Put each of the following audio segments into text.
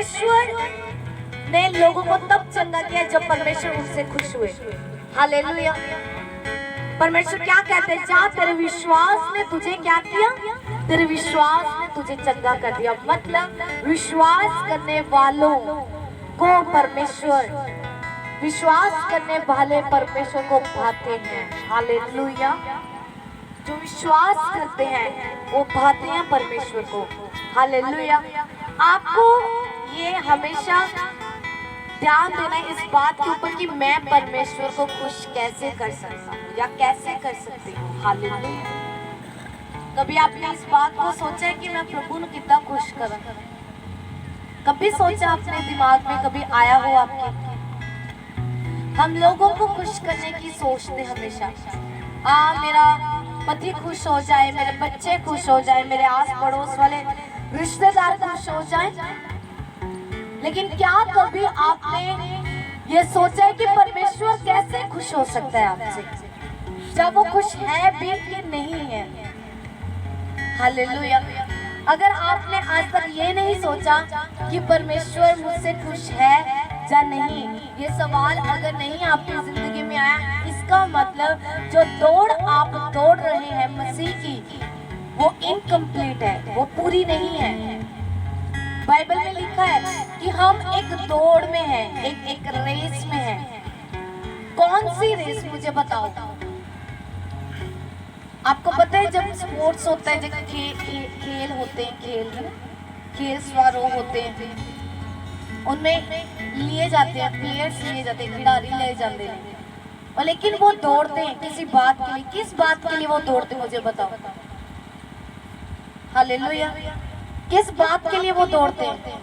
परमेश्वर ने लोगों को तब चंगा किया जब परमेश्वर उनसे खुश हुए। हालेलुया। परमेश्वर क्या कहते हैं, जा तेरे विश्वास ने तुझे क्या किया, तेरे विश्वास ने तुझे चंगा कर दिया। मतलब विश्वास करने वालों को परमेश्वर, विश्वास करने वाले परमेश्वर को भाते हैं। हालेलुया। जो विश्वास करते हैं वो भाते हैं परमेश्वर को। हालेलुया। आपको ये हमेशा ध्यान देना है इस बात के ऊपर कि मैं परमेश्वर को खुश कैसे कर सकता हूँ या कैसे कर सकती हूँ। हालेलुया। कभी आपने इस बात को सोचा है कि मैं प्रभु को कितना खुश करूं? कभी सोचा अपने दिमाग में, कभी आया हो आपके? हम लोगों को खुश करने की सोचते हमेशा, मेरा पति खुश हो जाए, मेरे बच्चे खुश हो जाए, मेरे आस पड़ोस वाले रिश्तेदार खुश हो जाए। लेकिन क्या कभी आपने ये सोचा है कि परमेश्वर कैसे खुश हो सकता है आपसे, जब वो खुश है भी कि नहीं है? हालेलुया। अगर आपने आज तक ये नहीं सोचा कि परमेश्वर मुझसे खुश है या नहीं, ये सवाल अगर नहीं आपकी जिंदगी में आया, इसका मतलब जो दौड़ आप दौड़ रहे हैं मसीह की, वो इनकम्प्लीट है, वो पूरी नहीं है। बाइबल में लिखा है कि हम एक दौड़ में हैं, एक रेस में हैं। कौन सी रेस, मुझे बताओ। आपको पता है जब स्पोर्ट्स होता है, जब खेल होते हैं, खेल समारोह होते हैं, उनमें लिए जाते हैं प्लेयर्स, लिए जाते हैं खिलाड़ी, ले जाते हैं, और लेकिन वो दौड़ते हैं किसी बात के लिए। किस बात के लिए वो दौड़ते हैं, मुझे बताओ। हालेलुया। किस बात के लिए वो दौड़ते हैं?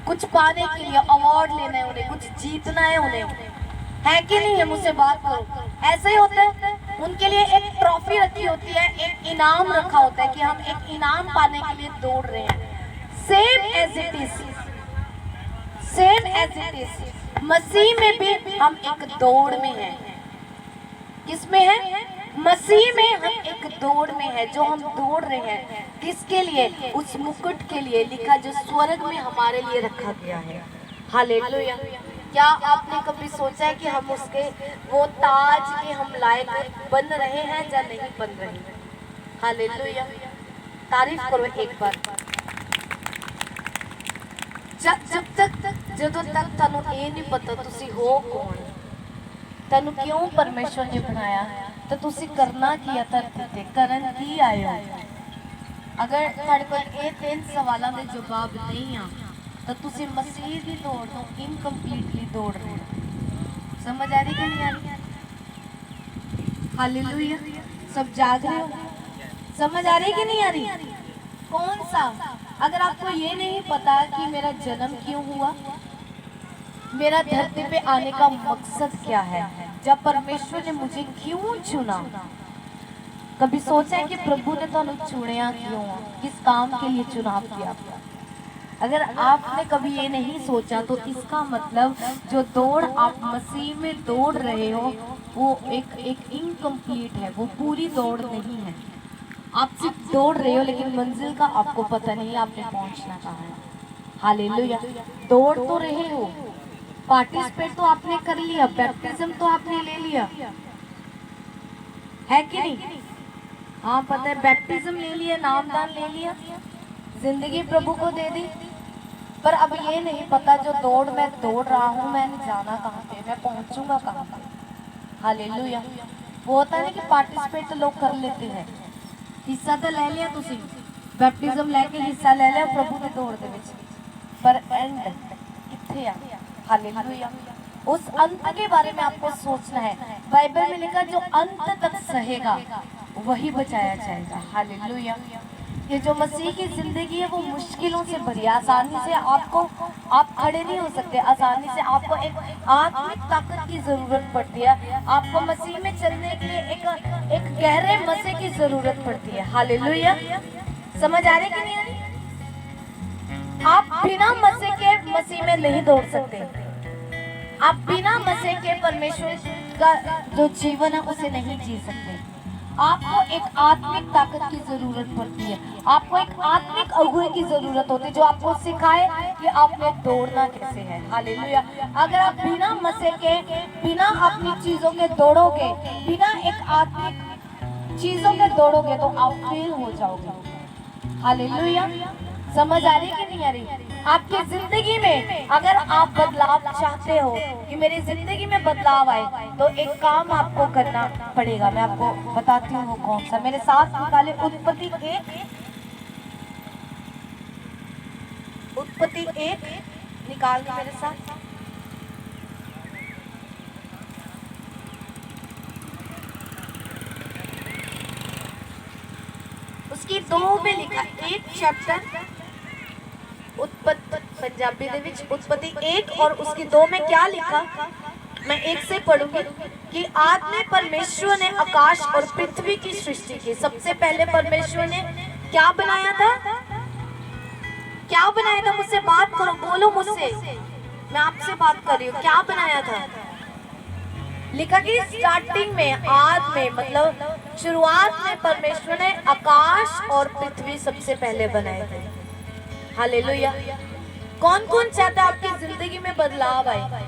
कुछ पाने के लिए, अवार्ड लेना है उन्हें, कुछ जीतना है उन्हें, है कि नहीं है? मुझसे बात करो। ऐसे ही होता है, उनके लिए एक ट्रॉफी रखी होती है, एक इनाम रखा होता है कि हम एक इनाम पाने के लिए दौड़ रहे हैं। Same as it is, same as it is मसीह में भी हम एक दौड़ में हैं। किसमें है? मसीह में हम एक दौड़ में है। जो हम दौड़ रहे हैं किसके लिए? उस मुकुट के लिए, लिखा जो स्वर्ग में हमारे लिए रखा गया है। हालेलुया। क्या आपने कभी सोचा है कि हम उसके वो ताज के हम लायक बन रहे हैं या नहीं बन रहे हैं? हालेलुया। तारीफ करो एक बार। ਜਦੋਂ तक ਤੁਹਾਨੂੰ ਇਹ नहीं पता ਤੁਸੀਂ हो कौन, ਤੁਹਾਨੂੰ क्यों परमेश्वर ने बनाया, तो ਤੁਸੀਂ करना की धरती ते करन की आए हो। अगर ਤੁਹਾਡੇ ਕੋਲ ਇਹ ਤਿੰਨ सवालों के जवाब नहीं आ, तो तुसी मसीह की दौड़ तो इनकम्प्लीटली दौड़ रहे हो। समझ आ रही कि नहीं आ रही? हालेलुया। सब जाग रहे हो? समझ आ रही कि नहीं आ रही? कौन सा? अगर आपको ये नहीं पता कि मेरा जन्म क्यों हुआ, मेरा धरती पे आने का मकसद क्या है, जब परमेश्वर ने मुझे क्यों चुना, कभी सोचा है कि प्रभु ने तो चुनिया क्यों, किस काम के लिए चुनाव किया आपका? अगर आपने कभी ये नहीं सोचा तो इसका मतलब जो दौड़ आप मसीह में दौड़ रहे हो वो एक इनकम्प्लीट है, वो पूरी दौड़ नहीं है। आप सिर्फ दौड़ रहे हो लेकिन मंजिल का आपको पता नहीं आपने पहुंचना कहाँ है। हालेलुया। दौड़ तो रहे हो, पार्टिसिपेट तो आपने कर लिया, बैप्टिज्म तो आपने ले लिया, है कि नहीं? हाँ पता है, बैप्टिज्म ले लिया, नामदान ले लिया, जिंदगी प्रभु को दे दी, पर अब ये नहीं पता जो दौड़ मैं दौड़ रहा हूँ मैं जाना कहाँ पे, मैं पहुँचूंगा कहाँ पे। हालेलुया। वो होता है कि पार्टिसिपेट तो लोग कर लेते हैं, हिस्सा तो ले लिया, तुसी बैप्टिज्म लेके हिस्सा ले लिया प्रभु की दौड़ दे विच, पर एंड किथे आ? हालेलुया। उस अंत के बारे में आपको सोचना है। बाइबल में लिखा जो अंत तक सहेगा वही बचाया जाएगा। हालेलुया। ये जो मसीह की जिंदगी है वो मुश्किलों से भरी है। आसानी से आप खड़े नहीं हो सकते, आसानी से आपको एक आत्मिक ताकत की जरूरत पड़ती है। आपको मसीह में चलने के लिए एक गहरे मसे की जरूरत पड़ती है। हालेलुया। समझ आ रही कि नहीं आ रही? आप बिना मसे के मसीह में नहीं दौड़ सकते, आप बिना मसे के परमेश्वर का जो जीवन है उसे नहीं जी सकते। आपको एक आत्मिक ताकत की जरूरत पड़ती है, आपको एक आत्मिक अगुवे की जरूरत होती है जो आपको सिखाए कि आपने दौड़ना कैसे है। हालेलुया। अगर आप बिना मसे के, बिना अपनी चीजों के दौड़ोगे, बिना एक आत्मिक चीजों के दौड़ोगे तो आप फेल हो जाओगे। हालेलुया। समझ आ रही कि नहीं आ रही? आपकी जिंदगी में अगर आप बदलाव चाहते हो कि मेरी जिंदगी में बदलाव आए, तो एक काम आपको करना पड़ेगा। मैं आपको बताती हूँ वो कौन सा। मेरे साथ निकाले उत्पत्ति 1 निकाल दो मेरे साथ। उसकी 2 में लिखा, 1 चैप्टर उत्पत्ति पंजाबी दे विच उत्पत्ति 1 और उसकी 2 में क्या लिखा, मैं 1 से पढ़ूंगी कि आज में परमेश्वर ने आकाश और पृथ्वी की सृष्टि की। सबसे पहले परमेश्वर ने क्या बनाया था? क्या बनाया था? मुझसे बात करो, बोलो मुझसे, मैं आपसे बात कर रही हूँ। क्या बनाया था? लिखा कि स्टार्टिंग में, आज में, मतलब शुरुआत में परमेश्वर ने आकाश और पृथ्वी सबसे पहले बनाए थे। हालेलुया। कौन कौन चाहता है आपकी जिंदगी में बदलाव आए?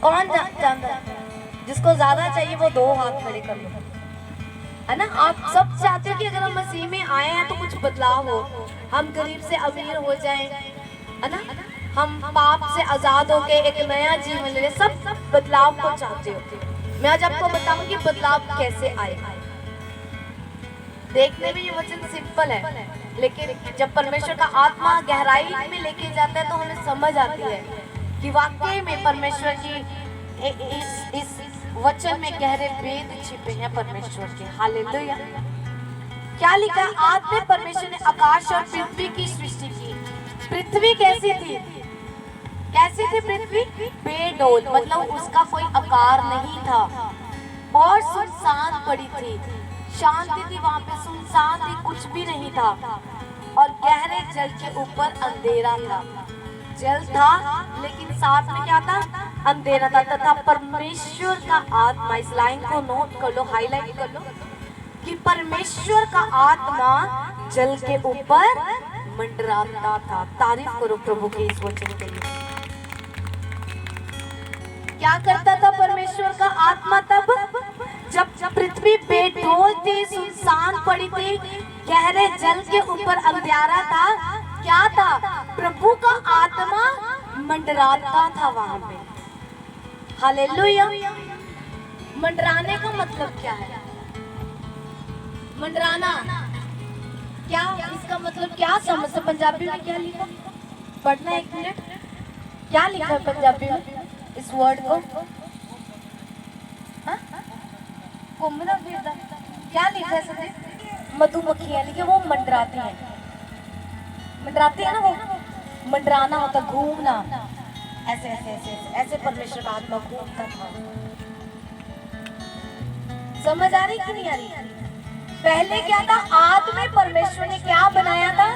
कौन चाहता है? जिसको ज्यादा चाहिए वो 2 हाथ खड़े कर लो, है ना। आप सब चाहते हो कि अगर हम मसीह में आए हैं तो कुछ बदलाव हो, हम गरीब से अमीर हो जाएं, है ना, हम पाप से आजाद होके एक नया जीवन ले। सब बदलाव को चाहते हो। मैं आज आपको बताऊंगी बदलाव कैसे आए। देखने में ये वचन सिंपल है, लेकिन जब परमेश्वर का आत्मा गहराई में लेके जाता है तो हमें समझ आती है कि वाकई में परमेश्वर की इस वचन में गहरे भेद छिपे हैं परमेश्वर के। हालेलुया। क्या लिखा? आज में परमेश्वर ने आकाश और पृथ्वी की सृष्टि की। पृथ्वी कैसी थी? कैसी थी पृथ्वी? बेडौल, मतलब उसका कोई आकार नहीं था और सुनसान पड़ी थी। शांति थी वहां पे, सुनसान थी, कुछ भी नहीं था। और गहरे जल के ऊपर अंधेरा था। जल था लेकिन साथ में क्या था? अंधेरा था। तथा परमेश्वर का आत्मा, इस लाइन को नोट कर लो, हाईलाइट कर लो, कि परमेश्वर का आत्मा जल के ऊपर मंडराता था। तारीफ करो प्रभु के इस वचन के लिए। क्या करता था परमेश्वर का आत्मा तब? जब पृथ्वी बेडौल थी, सुनसान पड़ी थी, गहरे जल के ऊपर अंधेरा था, क्या था? प्रभु का आत्मा मंडराता था वहां पे। हालेलुया। मंडराने का मतलब क्या है? मंडराना क्या, इसका मतलब क्या समझ? पंजाबी में क्या लिखा? पढ़ना 1 मिनट। क्या लिखा है पंजाबी में इस वर्ड को? घूमना फिरना क्या लिखा है सर? मधुमक्खियां लिखे, वो मंडराती हैं। मंडराती है ना, वो मंडराना होता, घूमना। ऐसे ऐसे ऐसे ऐसे परमेश्वर का आत्मा घूमता था। समझ आ रही कि नहीं आ रही? पहले क्या था? आज में परमेश्वर ने क्या बनाया था?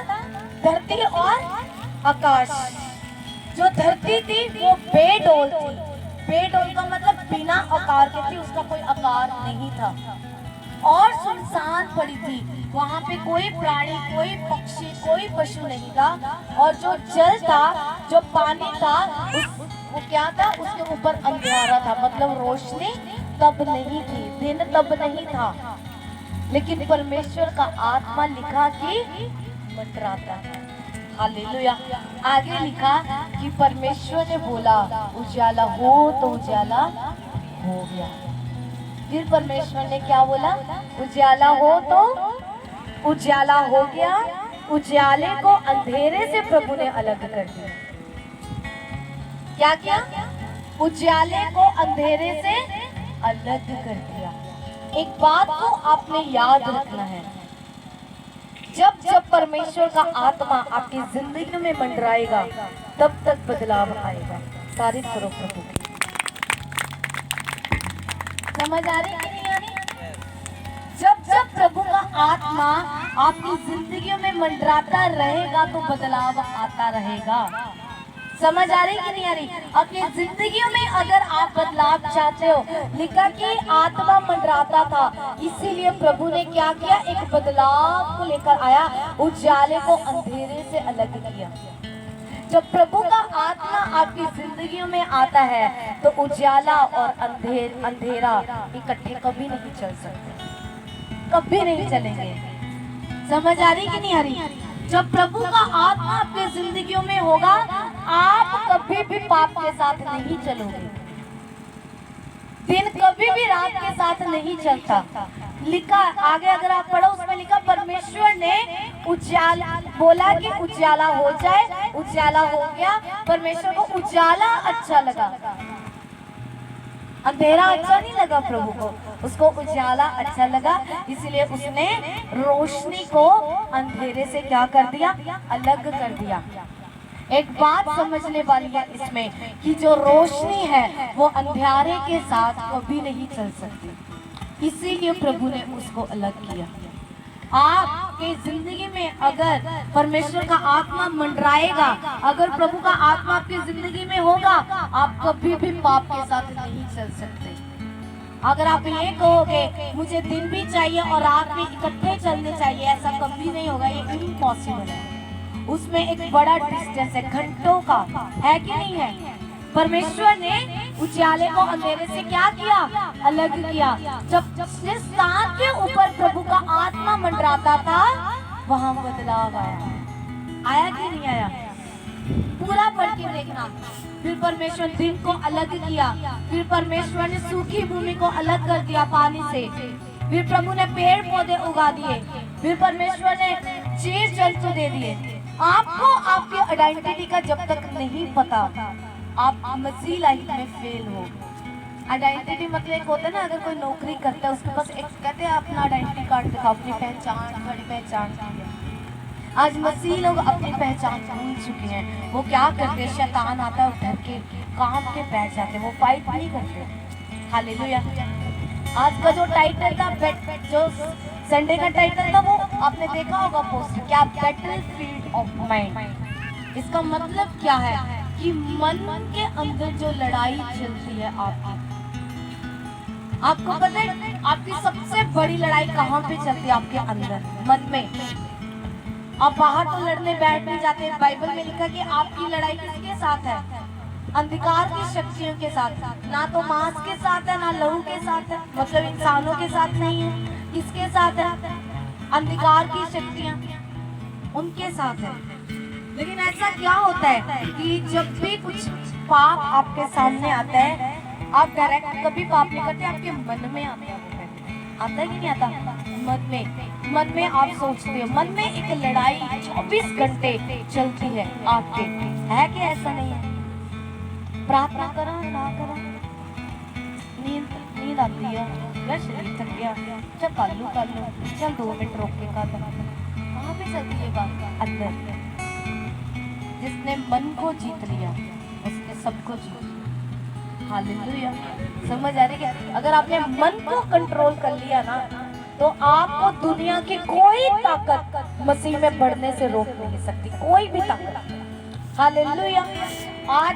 धरती और आकाश। जो धरती थी वो बेडौल थी। बेडौल का मतलब बिना आकार के थी, उसका कोई आकार नहीं था और सुनसान पड़ी थी। वहां पे कोई प्राणी, कोई पक्षी, कोई पशु नहीं था। और जो जल था, जो पानी था, वो क्या था? उसके ऊपर अंधेरा था, मतलब रोशनी तब नहीं थी, दिन तब नहीं था। लेकिन परमेश्वर का आत्मा लिखा कि मंडराता है। हालेलुया। आगे लिखा कि परमेश्वर ने बोला उजाला हो तो उजाला हो गया। फिर परमेश्वर ने क्या बोला? उजाला हो तो उजाला हो गया। उजाले को अंधेरे से प्रभु ने अलग कर दिया। क्या किया? उजाले को अंधेरे से अलग कर दिया। एक बात को आपने याद रखना है, जब जब परमेश्वर का आत्मा आपकी जिंदगी में मंडराएगा तब तक बदलाव आएगा। तारीफ करो प्रभु की। समझ आ रही कि नहीं आ रही? जब जब प्रभु का आत्मा आपकी जिंदगी में मंडराता रहेगा तो बदलाव आता रहेगा। समझ आ रही कि नहीं आ रही? अपनी जिंदगियों में अगर आप बदलाव चाहते हो, लिखा कि आत्मा मंडराता था, इसीलिए प्रभु ने क्या किया, एक बदलाव को लेकर आया, उजाले को अंधेरे से अलग किया। जब प्रभु का आत्मा आपकी जिंदगियों में आता है तो उजाला और अंधेरा इकट्ठे कभी नहीं चल सकते, कभी नहीं चलेंगे। समझ आ रही कि नहीं आ रही? जब प्रभु का आत्मा आपके जिंदगियों में होगा, आप कभी भी पाप के साथ नहीं चलोगे। दिन कभी भी रात के साथ नहीं चलता। लिखा आगे अगर आप पढ़ो, उसमें लिखा परमेश्वर ने उजाला बोला कि उजाला हो जाए, उजाला हो गया। परमेश्वर को उजाला अच्छा लगा, अंधेरा अच्छा नहीं लगा प्रभु को, उसको उजाला अच्छा लगा। इसलिए उसने रोशनी को अंधेरे से क्या कर दिया, अलग कर दिया। एक बात समझने वाली है इसमें कि जो रोशनी है वो अंधेरे के साथ कभी नहीं चल सकती, इसीलिए प्रभु ने उसको अलग किया। आपके जिंदगी में अगर परमेश्वर का आत्मा मंडराएगा, अगर प्रभु का आत्मा आपकी जिंदगी में होगा, आप कभी भी पाप के साथ नहीं चल सकते। अगर आप ये कहोगे मुझे दिन भी चाहिए और रात में इकट्ठे चलने चाहिए, ऐसा कभी नहीं होगा, ये इम्पॉसिबल है। उसमें एक बड़ा डिस्टेंस है, घंटों का है कि नहीं है। परमेश्वर ने उजाले को अंधेरे से क्या किया, अलग किया। जब जिस स्थान के ऊपर प्रभु का आत्मा मंडराता था वहां बदलाव आया, आया कि नहीं आया? पूरा पढ़ के देखना। फिर परमेश्वर दिन को अलग किया, फिर परमेश्वर ने सूखी भूमि को अलग कर दिया पानी से, फिर प्रभु ने पेड़ पौधे उगा दिए, फिर परमेश्वर ने जीव जंतु दे दिए। आपको आपकी आइडेंटिटी का जब तक नहीं पता, आप मसीह लाइफ में फेल हो। आइडेंटिटी मतलब एक होता है ना, अगर कोई नौकरी करता है उसके पास एक कहते हैं अपना आइडेंटिटी कार्ड दिखाओ, अपनी पहचान, बड़ी पहचान। आज मसीह लोग अपनी पहचान भूल चुके हैं। वो क्या करते हैं, शैतान आता है उधर के काम के बैठ जाते, वो फाइट नहीं करते। हालेलुया। आज का जो टाइटल था, जो संडे का टाइटल था, वो आपने देखा होगा पोस्टर, क्या बैटलफील्ड ऑफ माइंड। इसका मतलब क्या है कि मन के अंदर जो लड़ाई चलती है आपको पता है आपकी सबसे बड़ी लड़ाई कहाँ पे चलती है? आपके अंदर, मन में। आप बाहर तो लड़ने बैठ नहीं जाते। बाइबल में लिखा कि आपकी लड़ाई किसके साथ है? अंधकार की शक्तियों के साथ। ना तो मांस के साथ है, ना लहू के साथ है, मतलब इंसानों के साथ नहीं है। किसके साथ है? अंधकार की शक्तियां, उनके साथ है। लेकिन ऐसा क्या होता है कि जब भी कुछ पाप आपके सामने आता है, आप डायरेक्ट कभी पाप नहीं करते, आपके मन में आता है। आता है कि नहीं आता? मन में आप सोचते हो। मन में एक लड़ाई 24 घंटे चलती है आपके, है कि ऐसा नहीं है? प्रार्थना करो ना करो, नींद आती है, शरीर थक गया, चल कर लो, चल 2 मिनट रोक के कर दो। कहाँ पे चलती है बात? अंदर। जिसने मन को जीत लिया उसने सबको जीत लिया। हालेलुया। समझ आ रही है? अगर आपने मन को कंट्रोल कर लिया ना, तो आपको दुनिया की कोई ताकत मसीह में बढ़ने से रोक नहीं सकती, कोई भी ताकत। हालेलुया। आज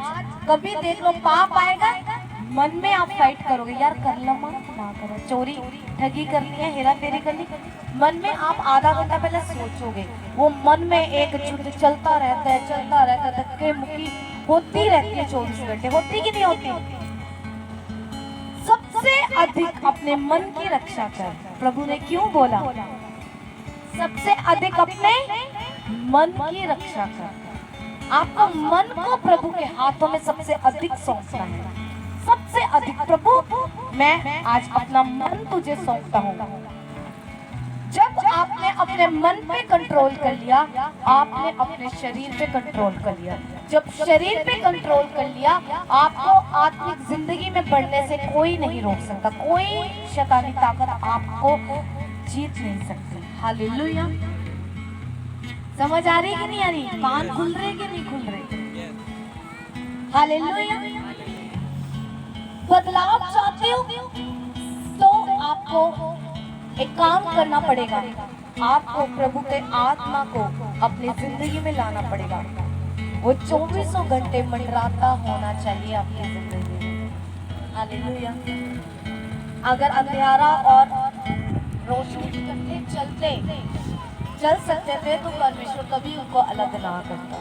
कभी देख लो पाप आएगा, मन में आप फाइट करोगे, यार कर लो ना करो, चोरी ठगी करनी है, हेरा फेरी करनी, मन में आप आधा घंटा पहले सोचोगे। वो मन में एक युद्ध चलता रहता है, धक्के मुक्की होती रहती है 24 घंटे। होती कि नहीं होती? सबसे अधिक अपने मन की रक्षा कर। प्रभु ने क्यों बोला? सबसे अधिक अपने मन की रक्षा कर। आपको मन को प्रभु के हाथों में सबसे अधिक सौंपना है। सबसे अधिक, प्रभु मैं आज अपना मन तुझे सौंपता हूँ। जब आपने अपने मन पे कंट्रोल कर लिया, आपने अपने शरीर पे कंट्रोल कर लिया। जब शरीर पे कंट्रोल कर लिया, आपको आत्मिक जिंदगी में बढ़ने से कोई नहीं रोक सकता, कोई शैतानी ताकत आपको जीत नहीं सकती। हालेलुया। समझ आ रही कि नहीं आ रही? कान खुल रहे कि नहीं खुल रहे? हालेलुया। बदलाव चाहते हो तो आपको एक काम करना पड़ेगा, आपको प्रभु के आत्मा को अपनी जिंदगी में लाना पड़ेगा। वो 24 घंटे मंडराता होना चाहिए आपकी जिंदगी में। हालेलुया। अगर अंधियारा और रोशनी इकट्ठे चल सकते थे तो परमेश्वर कभी उनको अलग ना करता।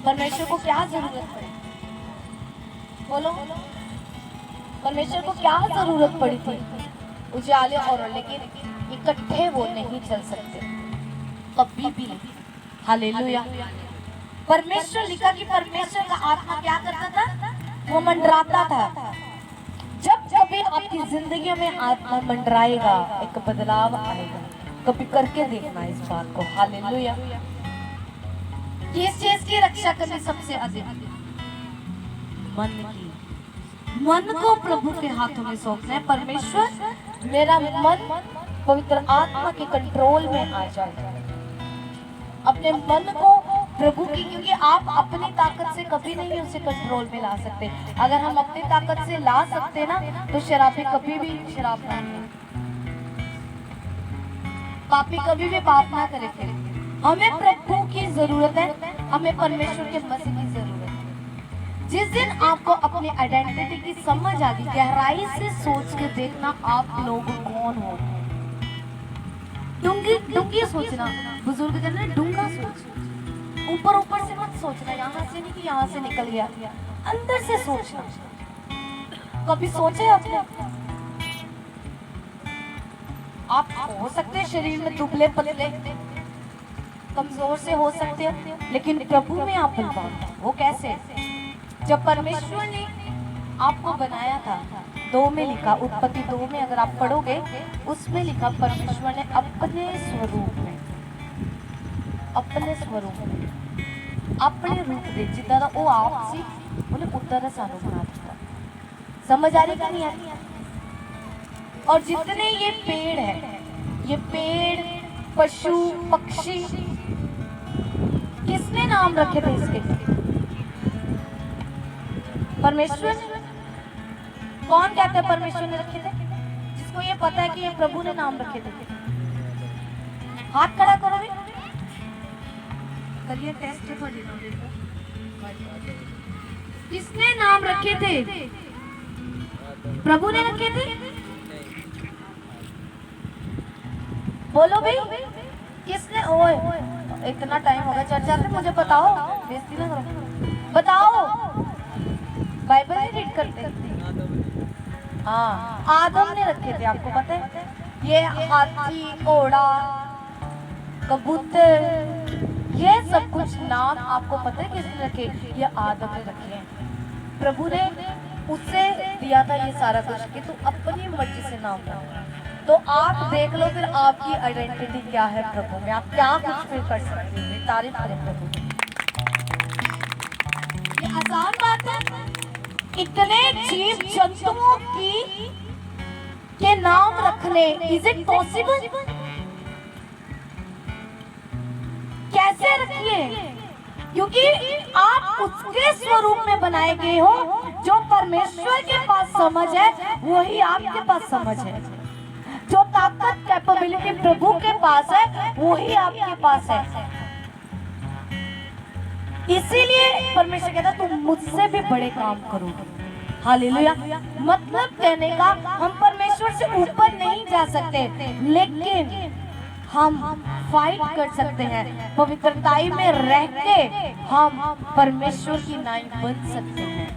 परमेश्वर को क्या जरूरत पड़ी? बोलो, परमेश्वर को क्या जरूरत पड़ी थी उजाले और, लेकिन इकट्ठे वो नहीं चल सकते कभी भी नहीं। हालेलुया। परमेश्वर लिखा कि परमेश्वर का आत्मा क्या करता था? वो मंडराता था। जब कभी आपकी जिंदगी में आत्मा मंडराएगा, एक बदलाव आएगा। कभी करके देखना इस बात को। हालेलुया। किस चीज की रक्षा करनी सबसे अधिक? मन की। मन को प्रभु के हाथों में सौंपना है। परमेश्वर, मेरा मन पवित्र आत्मा के कंट्रोल में आ जाए। अपने मन को प्रभु की, क्योंकि आप अपनी ताकत से कभी नहीं उसे कंट्रोल में ला सकते। अगर हम अपनी ताकत से ला सकते ना, तो शराबी कभी भी शराब ना पिए, पापी कभी भी पाप ना करे। हमें प्रभु की जरूरत है, हमें परमेश्वर के मसीह की जरूरत है। जिस दिन आपको अपनी आइडेंटिटी की समझ आ गई, गहराई से सोच के देखना आप लोग कौन हो। डूंगी सोचना, बुजुर्ग कहते हैं डूंगा सोच, ऊपर से मत सोचना, यहाँ से नहीं कि यहाँ से निकल गया, अंदर से सोचना। कभी सोचे आपने? आप हो सकते हैं शरीर में दुबले पतले कमजोर से हो सकते हैं, लेकिन प्रभु में आप बलवान। वो कैसे? जब परमेश्वर ने आपको बनाया था, 2 में लिखा, उत्पत्ति 2 में अगर आप पढ़ोगे, उसमें लिखा परमेश्वर ने अपने स्वरूप में, अपने रूप दे जितना था वो आप सी उन्हें उत्तर सानू बना दिया। समझ आ रही कि नहीं आ रही? और जितने ये पेड़ है, ये पेड़, पशु, पक्षी, किसने नाम रखे थे इसके? परमेश्वर। कौन कहते हैं परमेश्वर ने रखे थे? जिसको ये पता है कि ये प्रभु ने नाम रखे थे। हाथ खड़ा करो भी, करिए टेस्ट तो देखो। किसने नाम रखे थे? प्रभु ने रखे थे। बोलो भाई, किसने? ओए, इतना टाइम होगा चर्चा में, मुझे बताओ, बेइज्जती ना करो, बताओ। बाइबल नहीं रीड करते? हाँ, आदम ने रखे थे, आपको पता है? ये हाथी, घोड़ा, कबूतर, ये सब कुछ नाम आपको पता है किसने रखे? ये आदम ने रखे हैं। प्रभु ने उससे दिया था ये सारा कुछ कि तू अपनी मर्जी से नाम रख। तो आप देख लो फिर आपकी आइडेंटिटी क्या है प्रभु में, आप क्या कुछ फिर कर सकते हैं। तारीफ करें प्रभु। ये आसान बात है? इतने जीव जंतुओं के नाम रखने, इज इट पॉसिबल? कैसे रखिए? क्योंकि आप उसके स्वरूप में बनाए गए हो। जो परमेश्वर के पास समझ है वही आपके पास समझ है। जो ताकत, कैपेबिलिटी प्रभु के पास है वही आपके पास है। इसीलिए परमेश्वर कहता तुम मुझसे भी बड़े काम करोगे। हालेलुया। मतलब कहने का हम परमेश्वर से ऊपर नहीं जा सकते, लेकिन हम फाइट कर सकते हैं। पवित्रताई में रह के हम परमेश्वर की नाई बन सकते हैं।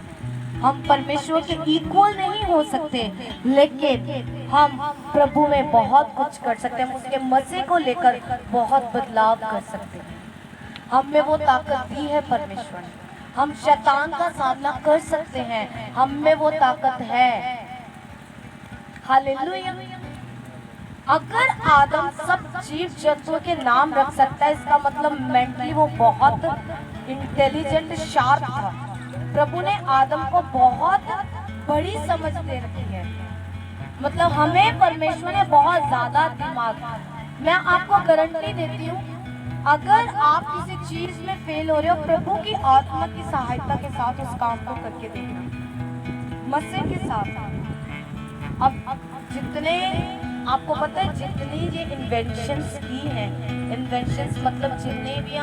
हम परमेश्वर के इक्वल नहीं हो सकते, लेकिन हम प्रभु में बहुत कुछ कर सकते हैं। हम उसके मसीह को लेकर बहुत बदलाव कर सकते हैं। हम में वो ताकत दी है परमेश्वर ने। हम शैतान का सामना कर सकते हैं, हम में वो ताकत है। हालेलुया। अगर आदम सब जीव जंतुओं के नाम रख सकता है, इसका मतलब मेंटली वो बहुत इंटेलिजेंट, शार्प था। प्रभु ने आदम को बहुत बड़ी समझ दे रखी है। मतलब हमें परमेश्वर ने बहुत ज्यादा दिमाग। मैं आपको गारंटी देती हूँ, अगर आप किसी चीज में फेल हो रहे हो, प्रभु की आत्मा की सहायता के साथ उस काम को करके देखना, मसीह के साथ। अब जितने आपको पता है जितनी ये इन्वेंशंस की हैं, इन्वेंशंस मतलब जितने भी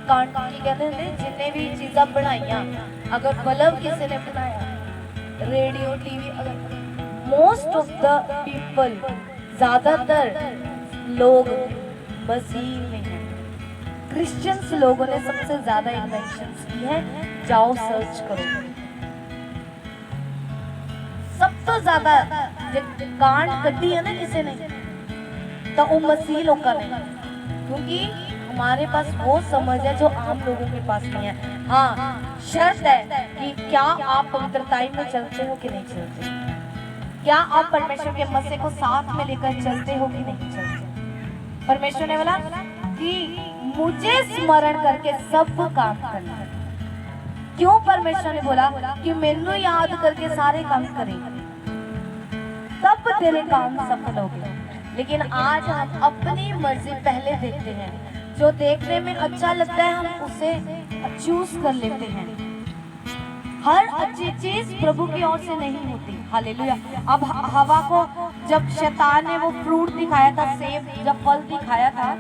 की कहते हैं जितने भी चीज़ा बनाइया, अगर बल्ब किसी ने बनाया, रेडियो टीवी, अगर मोस्ट ऑफ द पीपल, ज़्यादातर लोग मसीह में हैं। क्रिश्चियंस लोगों ने सबसे ज़्यादा इन्वेंशंस की है, जाओ सर्च करो। सब तो ज़्यादा कांड कटी है ना किसी ने, तो वो मसीह लोगों ने, क्योंकि हमारे पास वो समझ है जो आम लोगों के पास नहीं है। हाँ, शर्त है कि क्या आप पवित्रताई में चलते हो कि नहीं चलते, क्या आप परमेश्वर के मसीह को साथ में लेकर चलते हो कि नहीं चलते। परमेश्वर ने बोला कि मुझे स्मरण करके सब काम करना। क्यों परमेश्वर ने बोला कि मैनू याद करके सारे काम करें, तब तेरे काम सफल हो गए। लेकिन आज हम अपनी मर्जी पहले देखते हैं, जो देखने में अच्छा लगता है हम उसे चूज कर लेते हैं। हर अच्छी चीज प्रभु की ओर से नहीं होती। हालेलुया। अब हवा को जब शैतान ने वो फ्रूट दिखाया था, सेब जब फल दिखाया था,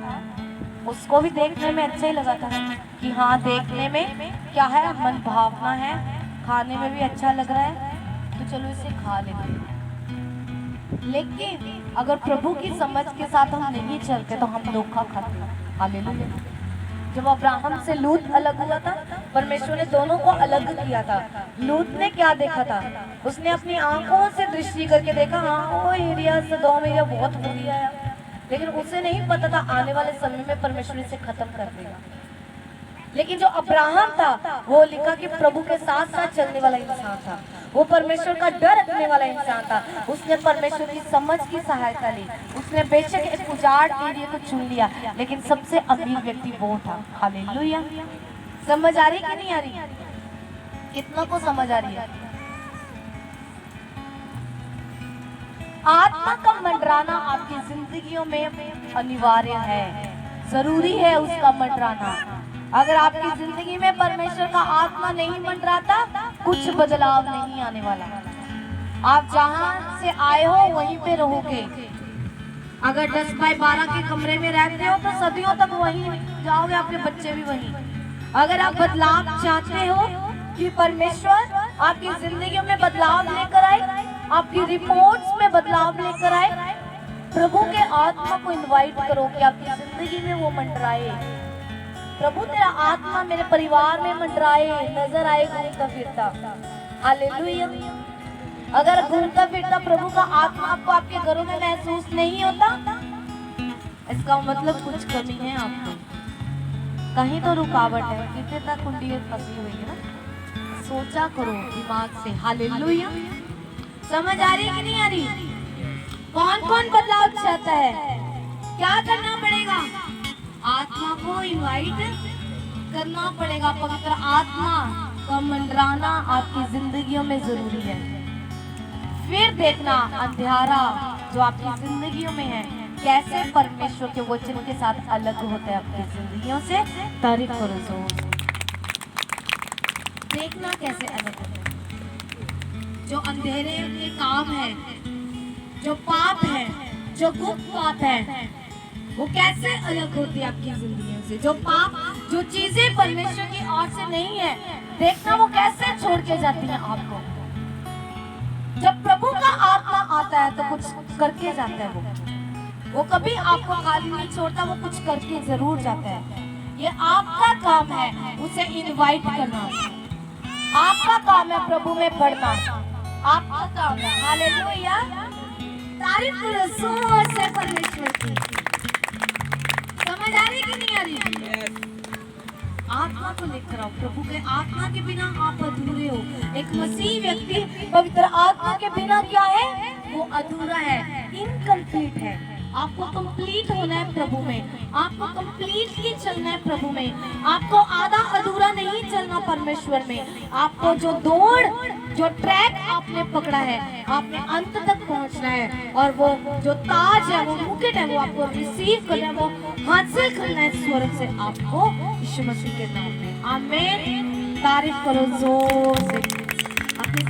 उसको भी देखने में अच्छा ही लगा था कि हाँ देखने में क्या है, मन भावना है, खाने में भी अच्छा लग रहा है, तो चलो इसे खा लेते हैं। लेकिन अगर प्रभु की समझ के साथ हम नहीं चलते तो हम धोखा खाते हैं। हालेलुया। जब अब्राहम से लूत अलग हुआ था, परमेश्वर ने दोनों को अलग किया था। लूत ने क्या देखा था, उसने अपनी आंखों से दृष्टि करके देखा, हाँ वो एरिया सदोम एरिया बहुत बुरी है, लेकिन उसे नहीं पता था आने वाले समय में परमेश्वर इसे खत्म कर देगा। लेकिन जो अब्राहम था वो लिखा कि प्रभु के साथ साथ चलने वाला इंसान था, वो परमेश्वर का डर रखने वाला इंसान था। उसने परमेश्वर की समझ की सहायता ली। उसने बेशक एक उजाड़ एरिया को चुन लिया, लेकिन सबसे अमीर व्यक्ति वो था। हालेलुया। समझ आ रही कि नहीं आ रही? कितना को समझ आ रही है? आत्मा का मंडराना आपकी जिंदगियों में अनिवार्य है, जरूरी है उसका मंडराना। अगर आपकी जिंदगी में परमेश्वर का आत्मा नहीं मंडराता, कुछ बदलाव नहीं आने वाला। आप जहां से आए हो वहीं पे रहोगे। अगर 10 बाय 12 के कमरे में रहते हो तो सदियों तक वहीं जाओगे, आपके बच्चे भी वहीं। अगर आप बदलाव चाहते हो कि परमेश्वर आपकी जिंदगी में बदलाव लेकर आए, आपकी रिपोर्ट्स में बदलाव लेकर आए, प्रभु के आत्मा को इनवाइट करो कि आपकी जिंदगी में वो मंडराए। प्रभु तेरा आत्मा मेरे परिवार में मंडराए, नजर आए घूमता फिरता। हालेलुया। अगर घूमता फिरता प्रभु का आत्मा आपको आपके घरों में महसूस नहीं होता, इसका मतलब कुछ कमी है आपको, कहीं तो रुकावट है, कितने तक कुंडी फंसी हुई है ना। सोचा करो दिमाग से। हालेलुया। समझ आ रही कि नहीं आ रही? कौन कौन बदलाव चाहता है? क्या करना पड़ेगा? आत्मा को इनवाइट करना पड़ेगा। पवित्र आत्मा का मंडराना आपकी जिंदगियों में जरूरी है। फिर देखना अंधियारा जो आपकी जिंदगियों में है कैसे परमेश्वर के वचन के साथ अलग होते हैं आपकी जिंदगियों से। तारीफ करो जोर। देखना कैसे अलग होते हैं। जो अंधेरे के काम है, जो पाप है, जो गुप्त पाप है, वो कैसे अलग होती है आपकी जिंदगियों से। जो पाप, जो चीजें परमेश्वर की ओर से नहीं है, देखना वो कैसे छोड़ के जाती हैं आपको। जब प्रभु का आत्मा आता है तो कुछ करके जाता है। वो कभी आपको खाली नहीं छोड़ता, वो कुछ करके जरूर जाता है। ये आपका काम है उसे इनवाइट करना, आपका काम है प्रभु में बढ़ना, आपका काम है। हालेलुया। तारीफ करो जोर से परमेश्वर की। समझ आ रही कि नहीं आ रही? आत्मा को लेकर आओ। प्रभु के आत्मा के बिना आप अधूरे हो। एक मसीह व्यक्ति पवित्र आत्मा के बिना क्या है? वो अधूरा है, इनकम्प्लीट है। आपको कंप्लीट होना है प्रभु में, आपको कंप्लीटली चलना है प्रभु में। आपको आधा अधूरा नहीं चलना परमेश्वर में। आपको जो दौड़, जो ट्रैक आपने पकड़ा है, आपने अंत तक पहुंचना है। और वो जो ताज है, वो मुकुट है, वो आपको रिसीव करना है, वो हासिल करना है स्वर्ग से आपको, यीशु मसीह के नाम में। आमीन। तारीफ करो जोर से। अपने